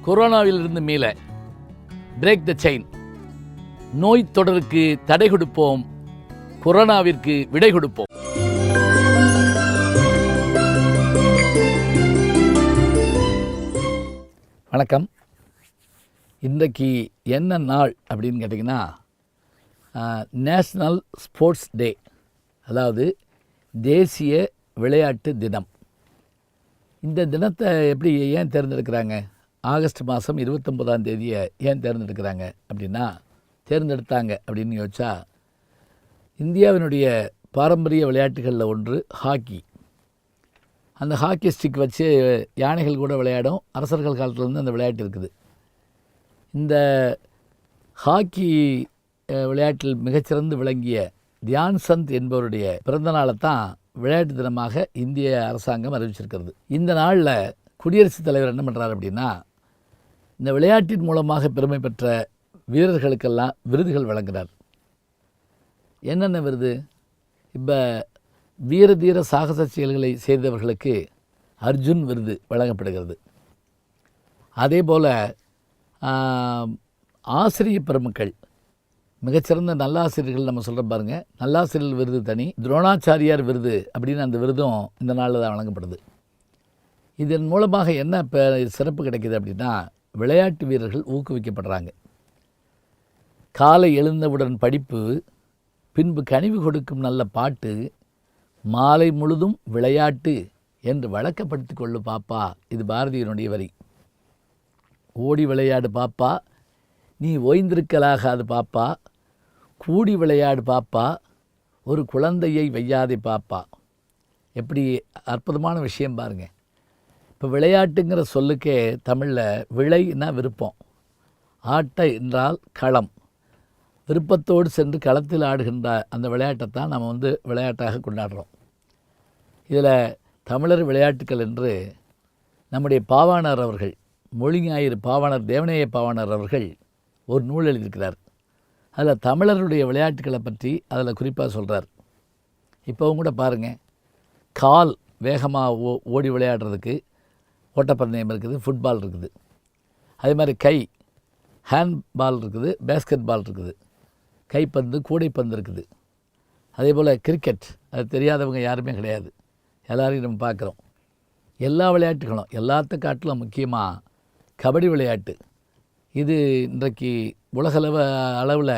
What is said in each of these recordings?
கொரோனாவிலிருந்து மீள break the chain. நோய் தொடருக்கு தடை கொடுப்போம், கொரோனாவிற்கு விடை கொடுப்போம். வணக்கம். இன்றைக்கு என்ன நாள் அப்படின்னு கேட்டிங்கன்னா, நேஷ்னல் ஸ்போர்ட்ஸ் டே, அதாவது தேசிய விளையாட்டு தினம். இந்த தினத்தை எப்படி ஏன் தேர்ந்தெடுக்கிறாங்க? ஆகஸ்ட் மாதம் 29ஆம் தேதியை ஏன் தேர்ந்தெடுக்கிறாங்க அப்படின்னா, தேர்ந்தெடுத்தாங்க அப்படின்னு யோசிச்சா, இந்தியாவினுடைய பாரம்பரிய விளையாட்டுகளில் ஒன்று ஹாக்கி. அந்த ஹாக்கி ஸ்டிக் வச்சு யானைகள் கூட விளையாடும். அரசர்கள் காலத்துலேருந்து அந்த விளையாட்டு இருக்குது. இந்த ஹாக்கி விளையாட்டில் மிகச்சிறந்து விளங்கிய தியான்சந்த் என்பவருடைய பிறந்த நாளை தான் விளையாட்டு தினமாக இந்திய அரசாங்கம் அறிவிச்சிருக்கிறது. இந்த நாளில் குடியரசுத் தலைவர் என்ன பண்ணுறாரு அப்படின்னா, இந்த விளையாட்டின் மூலமாக பெருமை பெற்ற வீரர்களுக்கெல்லாம் விருதுகள் வழங்குகிறார். என்னென்ன விருது? இப்போ வீர தீர சாகச செயல்களை செய்தவர்களுக்கு அர்ஜுன் விருது வழங்கப்படுகிறது. அதே போல் ஆசிரிய பெருமக்கள், மிகச்சிறந்த நல்லாசிரியர்கள் நம்ம சொல்கிற பாருங்க, நல்லாசிரியர் விருது தனி, துரோணாச்சாரியார் விருது அப்படின்னு அந்த விருதும் இந்த நாளில் தான் வழங்கப்படுது. இதன் மூலமாக என்ன இப்போ சிறப்பு கிடைக்கிது அப்படின்னா, விளையாட்டு வீரர்கள் ஊக்குவிக்கப்படுறாங்க. காலை எழுந்தவுடன் படிப்பு, பின்பு கனிவு கொடுக்கும் நல்ல பாட்டு, மாலை முழுதும் விளையாட்டு என்று வழக்கப்படுத்தி கொள்ளு பாப்பா. இது பாரதியினுடைய வரி. ஓடி விளையாடு பாப்பா, நீ ஓய்ந்திருக்கலாகாது பாப்பா, கூடி விளையாடு பாப்பா, ஒரு குழந்தையை வையாதே பாப்பா. எப்படி அற்புதமான விஷயம் பாருங்கள். இப்போ விளையாட்டுங்கிற சொல்லுக்கே தமிழில் விளைனா விருப்பம், ஆட்ட என்றால் களம், விருப்பத்தோடு சென்று களத்தில் ஆடுகின்ற அந்த விளையாட்டை தான் நம்ம விளையாட்டாக கொண்டாடுறோம். இதில் தமிழர் விளையாட்டுக்கள் என்று நம்முடைய பாவாணர் அவர்கள், மொழிஞாயிறு பாவாணர், தேவநேய பாவாணர் அவர்கள் ஒரு நூல் எழுதியிருக்கிறார். அதில் தமிழருடைய விளையாட்டுக்களை பற்றி அதில் குறிப்பாக சொல்கிறார். இப்போவும் கூட பாருங்கள், கால் வேகமாக ஓடி விளையாடுறதுக்கு ஓட்டப்பந்தயம் இருக்குது, ஃபுட்பால் இருக்குது. அதே மாதிரி கை, ஹேண்ட்பால் இருக்குது, பேஸ்கெட் பால் இருக்குது, கைப்பந்து, கூடைப்பந்து இருக்குது. அதே போல் கிரிக்கெட், அது தெரியாதவங்க யாருமே கிடையாது, எல்லாரையும் நம்ம பார்க்குறோம். எல்லா விளையாட்டுகளும், எல்லாத்த காட்டிலும் முக்கியமாக கபடி விளையாட்டு, இது இன்றைக்கு அளவில்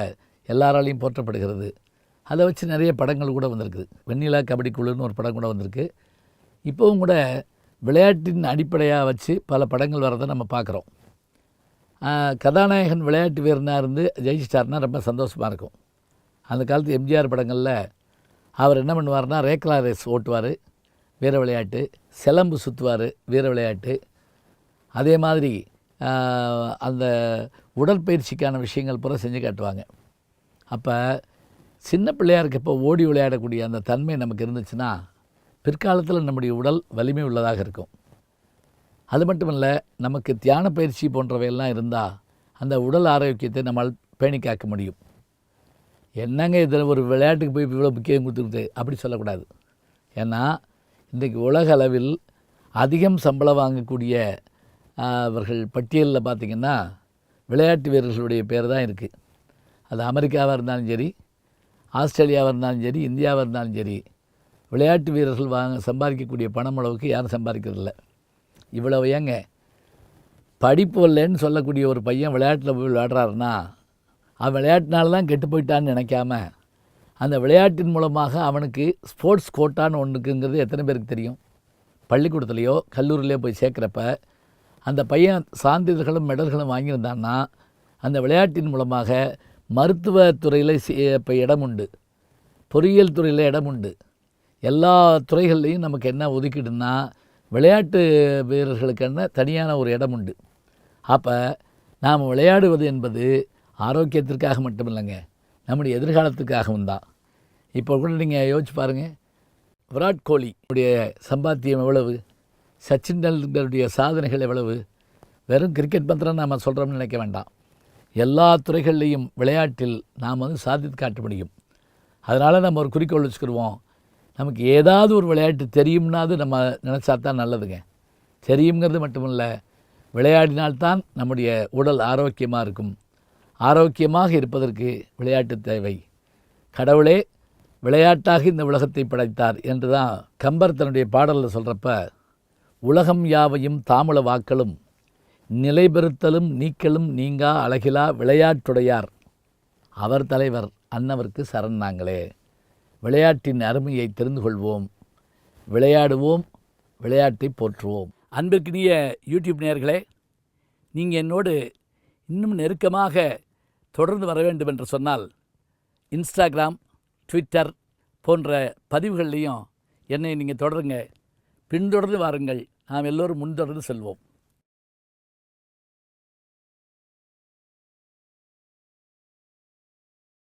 எல்லாராலையும் போற்றப்படுகிறது. அதை வச்சு நிறைய படங்கள் கூட வந்திருக்குது. வெண்ணிலா கபடி குழுன்னு ஒரு படம் கூட வந்திருக்கு. இப்போவும் கூட விளையாட்டின் அடிப்படையாக வச்சு பல படங்கள் வரதை நம்ம பார்க்குறோம். கதாநாயகன் விளையாட்டு வீரனாக இருந்து ஜெயிச்சிட்டார்னா ரொம்ப சந்தோஷமாக இருக்கும். அந்த காலத்து எம்ஜிஆர் படங்களில் அவர் என்ன பண்ணுவார்னா, ரேக்லா ரேஸ் ஓட்டுவார், வீர விளையாட்டு, சிலம்பு சுற்றுவார், வீர விளையாட்டு. அதே மாதிரி அந்த உடற்பயிற்சிக்கான விஷயங்கள் பூரா செஞ்சு காட்டுவாங்க. அப்போ சின்ன பிள்ளையாருக்கு இப்போ ஓடி விளையாடக்கூடிய அந்த தன்மை நமக்கு இருந்துச்சுன்னா, பிற்காலத்தில் நம்முடைய உடல் வலிமை உள்ளதாக இருக்கும். அது மட்டும் இல்லை, நமக்கு தியான பயிற்சி போன்றவையெல்லாம் இருந்தால் அந்த உடல் ஆரோக்கியத்தை நம்மால் பேணி காக்க முடியும். என்னங்க இதில் ஒரு விளையாட்டுக்கு போய் இவ்வளோ முக்கியம் கொடுத்துக்கிட்டு அப்படி சொல்லக்கூடாது. ஏன்னா இன்றைக்கு உலக அளவில் அதிகம் சம்பளம் வாங்கக்கூடிய அவர்கள் பட்டியலில் பார்த்திங்கன்னா விளையாட்டு வீரர்களுடைய பேர் தான் இருக்குது. அது அமெரிக்காவாக இருந்தாலும் சரி, ஆஸ்திரேலியாவாக இருந்தாலும் சரி, இந்தியாவாக இருந்தாலும் சரி, விளையாட்டு வீரர்கள் சம்பாதிக்கக்கூடிய பணம் அளவுக்கு யாரும் சம்பாதிக்கிறதில்ல. இவ்வளவு ஏங்க, படிப்பு இல்லைன்னு சொல்லக்கூடிய ஒரு பையன் விளையாட்டில் போய் விளையாடுறாருன்னா, அவன் விளையாட்டினால தான் கெட்டு போயிட்டான்னு நினைக்காம, அந்த விளையாட்டின் மூலமாக அவனுக்கு ஸ்போர்ட்ஸ் கோட்டான்னு ஒன்றுக்குங்கிறது எத்தனை பேருக்கு தெரியும்? பள்ளிக்கூடத்துலையோ கல்லூரிலையோ போய் சேர்க்குறப்ப அந்த பையன் சான்றிதழ்களும் மெடல்களும் வாங்கியிருந்தான்னா, அந்த விளையாட்டின் மூலமாக மருத்துவத்துறையில் இப்போ இடம் உண்டு, பொறியியல் துறையில் இடம் உண்டு. எல்லா துறைகள்லையும் நமக்கு என்ன ஒதுக்கிடுன்னா, விளையாட்டு வீரர்களுக்கென்ன தனியான ஒரு இடம் உண்டு. அப்போ நாம் விளையாடுவது என்பது ஆரோக்கியத்திற்காக மட்டும் இல்லைங்க, நம்முடைய எதிர்காலத்துக்காகவும் தான். இப்போ கூட நீங்கள் யோசிச்சு பாருங்கள், விராட் கோலி உடைய சம்பாத்தியம் எவ்வளவு, சச்சின் டெண்டுல்கருடைய சாதனைகள் எவ்வளவு. வெறும் கிரிக்கெட் மாத்திரம் நாம் சொல்கிறோம்னு நினைக்க வேண்டாம். எல்லா துறைகள்லேயும் விளையாட்டில் நாம் சாதித்து காட்ட முடியும். அதனால் நம்ம ஒரு குறிக்கோள் வச்சுக்கிடுவோம், நமக்கு ஏதாவது ஒரு விளையாட்டு தெரியும்னாது நம்ம நினச்சா தான் நல்லதுங்க. தெரியுங்கிறது மட்டும் இல்லை, விளையாடினால்தான் நம்முடைய உடல் ஆரோக்கியமாக இருக்கும். ஆரோக்கியமாக இருப்பதற்கு விளையாட்டு தேவை. கடவுளே விளையாட்டாக இந்த உலகத்தை படைத்தார் என்று தான் கம்பர் தன்னுடைய பாடலில் சொல்கிறப்ப, உலகம் யாவையும் தாமுல வாக்களும் நிலைபெறுத்தலும் நீக்கலும் நீங்கா அழகிலா விளையாட்டுடையார் அவர் தலைவர் அன்னவருக்கு சரண் நாங்களே. விளையாட்டின் அருமையை தெரிந்து கொள்வோம், விளையாடுவோம், விளையாட்டை போற்றுவோம். அன்பிற்கினிய யூடியூப் நேயர்களே, நீங்கள் என்னோடு இன்னும் நெருக்கமாக தொடர்ந்து வர வேண்டும் என்று சொன்னால் இன்ஸ்டாகிராம், ட்விட்டர் போன்ற பதிவுகள்லையும் என்னை நீங்கள் தொடருங்க. பின்தொடர்ந்து வாருங்கள். நாம் எல்லோரும் முன்தொடர்ந்து செல்வோம்.